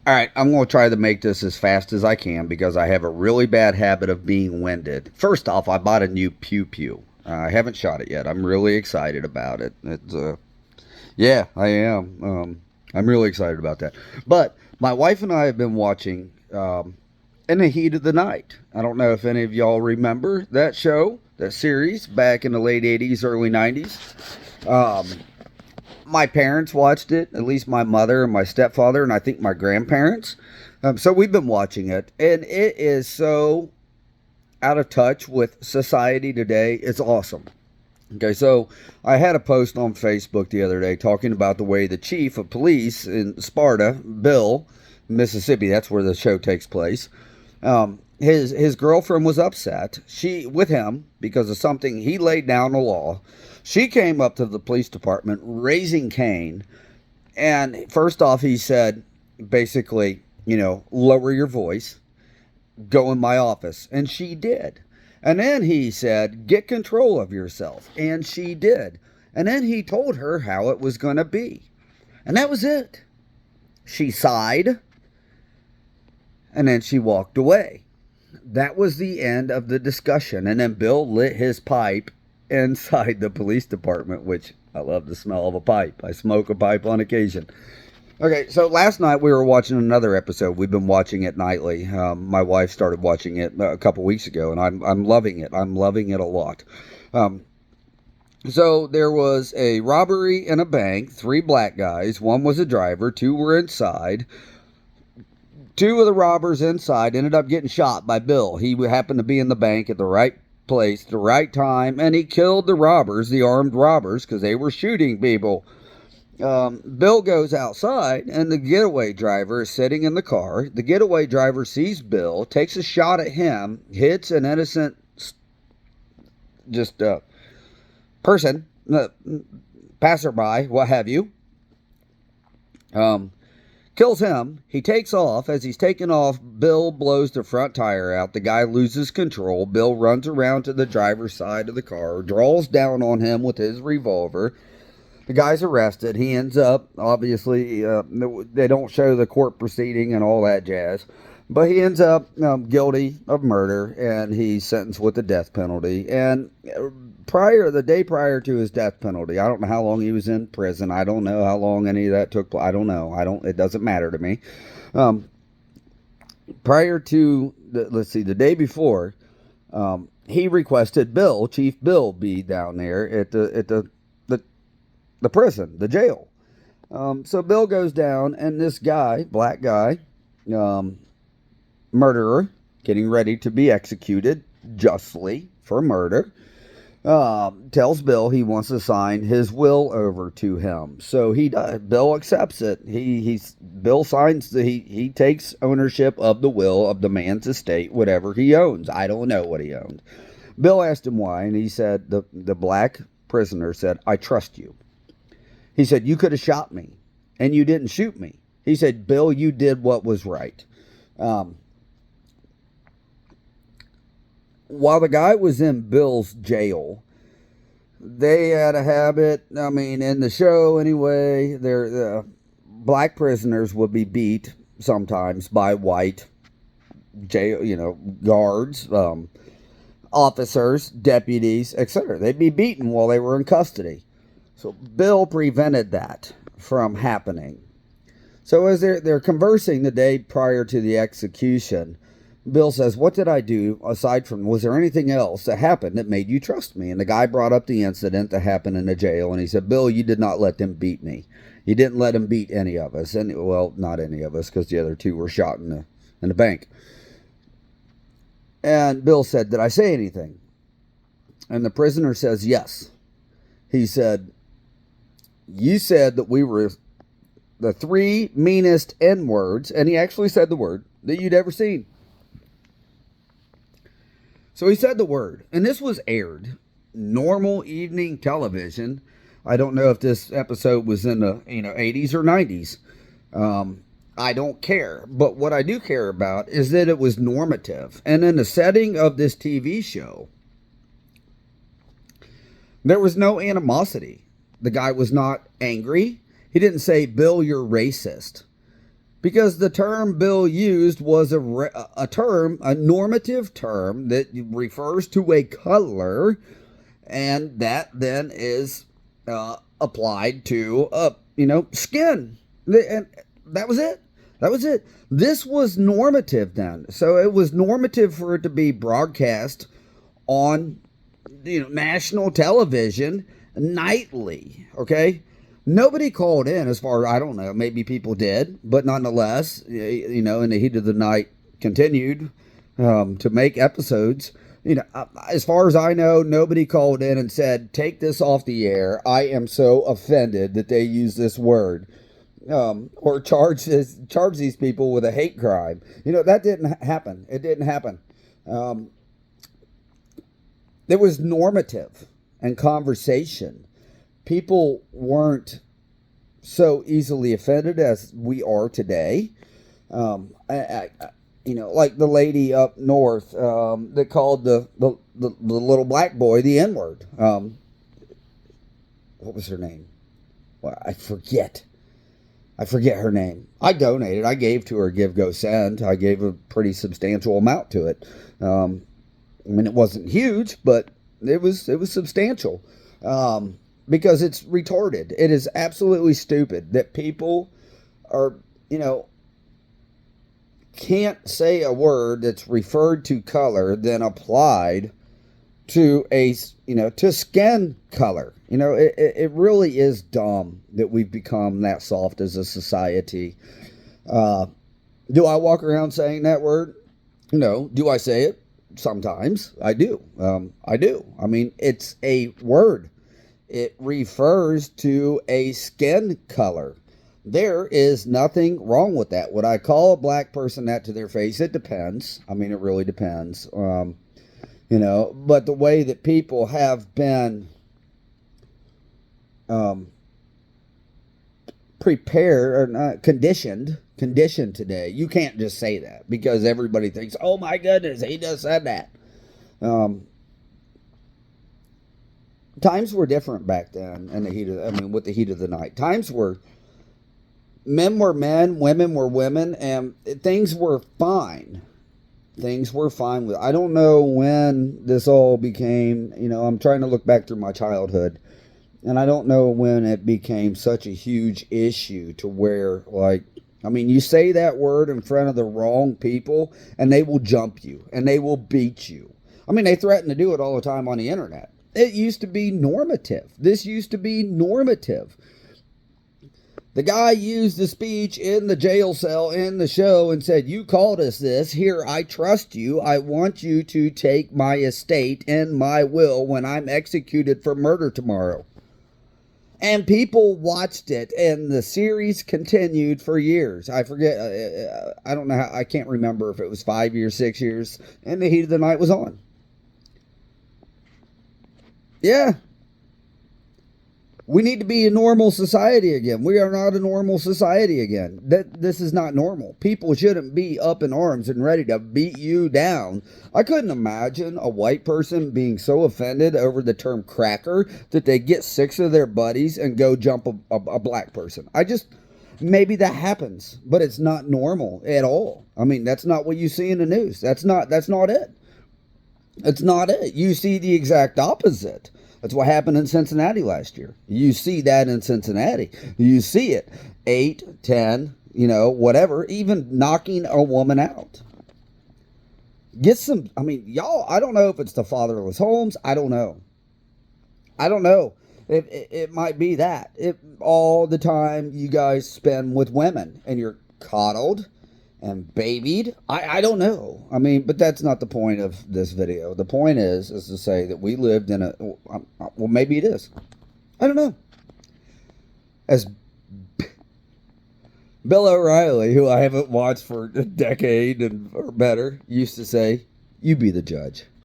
All right, I'm going to try to make this as fast as I can because I have a really bad habit of being winded. First off, I bought a new Pew Pew. I haven't shot it yet. I'm really excited about it. Yeah, I am. I'm really excited about that. But my wife and I have been watching In the Heat of the Night. I don't know if any of y'all remember that show, that series back in the late 80s, early 90s. Um, my parents watched it, at least my mother and my stepfather, and I think my grandparents. So we've been watching it, and it is so out of touch with society today. It's awesome. Okay, so I had a post on Facebook the other day talking about the way the chief of police in Sparta, Bill, Mississippi, that's where the show takes place. His girlfriend was upset with him because of something he laid down the law. She came up to the police department raising Cain, and first off he said basically, lower your voice, go in my office, and she did. And then he said, get control of yourself, and she did. And then he told her how it was going to be. And that was it. She sighed, and then she walked away. That was the end of the discussion. And then Bill lit his pipe inside the police department, which I love the smell of a pipe. I smoke a pipe on occasion. Okay, so last night we were watching another episode. We've been watching it nightly. My wife started watching it a couple weeks ago, and I'm loving it. I'm loving it a lot. So there was a robbery in a bank. 3 black guys. 1 was a driver. 2 were inside. 2 of the robbers inside ended up getting shot by Bill. He happened to be in the bank at the right place, the right time, and he killed the robbers, the armed robbers, because they were shooting people. Bill goes outside, and the getaway driver is sitting in the car. The getaway driver sees Bill, takes a shot at him, hits an innocent person, passerby, what have you. Kills him. He takes off. As he's taking off, Bill blows the front tire out. The guy loses control. Bill runs around to the driver's side of the car, draws down on him with his revolver. The guy's arrested. He ends up, obviously, they don't show the court proceeding and all that jazz, but he ends up guilty of murder, and he's sentenced with the death penalty. And the day prior to his death penalty, I don't know how long he was in prison. I don't know how long any of that took place. I don't know. It doesn't matter to me. Prior to, the day before, he requested Chief Bill, be down there at the prison, the jail. So Bill goes down, and this guy, black guy, murderer, getting ready to be executed justly for murder, tells Bill he wants to sign his will over to him. So he does. Bill accepts it. Bill signs. He takes ownership of the will of the man's estate, whatever he owns. I don't know what he owned. Bill asked him why, and he said the black prisoner said, "I trust you." He said, "You could have shot me, and you didn't shoot me." He said, "Bill, you did what was right." While the guy was in Bill's jail, they had a habit, in the show anyway, the black prisoners would be beat sometimes by white jail, guards, officers, deputies, etc. They'd be beaten while they were in custody. So Bill prevented that from happening. So as they're conversing the day prior to the execution, Bill says, "What did I do aside from, was there anything else that happened that made you trust me?" And the guy brought up the incident that happened in the jail, and he said, "Bill, you did not let them beat me. You didn't let them beat any of us." And well, not any of us, because the other 2 were shot in the bank. And Bill said, "Did I say anything?" And the prisoner says, "Yes." He said, "You said that we were the 3 meanest N-words," and he actually said the word, "that you'd ever seen." So he said the word, and this was aired, normal evening television. I don't know if this episode was in the 80s or 90s. I don't care. But what I do care about is that it was normative. And in the setting of this TV show, there was no animosity. The guy was not angry. He didn't say, "Bill, you're racist." because the term Bill used was a normative term that refers to a color, and that then is applied to skin, and that was it. That was it. This was normative then, so it was normative for it to be broadcast on national television nightly. Okay, nobody called in, as far as I don't know. Maybe people did, but nonetheless, in the heat of the night, continued to make episodes. As far as I know, nobody called in and said, "Take this off the air. I am so offended that they use this word," or charge these people with a hate crime. That didn't happen. It didn't happen. It was normative and conversation. People weren't so easily offended as we are today. Like the lady up north that called the little black boy the N-word. What was her name? Well, I forget her name. I donated. I gave to her Give, Go, Send. I gave a pretty substantial amount to it. It wasn't huge, but it was substantial. Because it's retarded. It is absolutely stupid that people are, can't say a word that's referred to color then applied to to skin color. It really is dumb that we've become that soft as a society. Do I walk around saying that word? No. Do I say it? Sometimes I do. I do. It's a word. It refers to a skin color. There is nothing wrong with that. Would I call a black person that to their face? It depends. It really depends. But the way that people have been prepared or not conditioned today, you can't just say that because everybody thinks, "Oh my goodness, he just said that." Times were different back then in the heat of, with the heat of the night. Times were, men were men, women were women, and things were fine. Things were fine. I don't know when this all became, I'm trying to look back through my childhood, and I don't know when it became such a huge issue to where, you say that word in front of the wrong people, and they will jump you, and they will beat you. They threaten to do it all the time on the internet. It used to be normative. This used to be normative. The guy used the speech in the jail cell in the show and said, "You called us this. Here, I trust you. I want you to take my estate and my will when I'm executed for murder tomorrow." And people watched it, and the series continued for years. I forget. I don't know. I can't remember if it was 5 years, 6 years, and the heat of the night was on. Yeah. We need to be a normal society again. We are not a normal society again. This is not normal. People shouldn't be up in arms and ready to beat you down. I couldn't imagine a white person being so offended over the term cracker that they get 6 of their buddies and go jump a black person. Maybe that happens, but it's not normal at all. That's not what you see in the news. That's not it. It's not it. You see the exact opposite. That's what happened in Cincinnati last year. You see that in Cincinnati. You see it. 8, 10, whatever, even knocking a woman out. Get some, y'all, I don't know if it's the fatherless homes. I don't know. It might be that. All the time you guys spend with women and you're coddled and babied. I don't know. But that's not the point of this video. The point is to say that we lived in well, maybe it is. I don't know. As Bill O'Reilly, who I haven't watched for a decade or better, used to say, "You be the judge."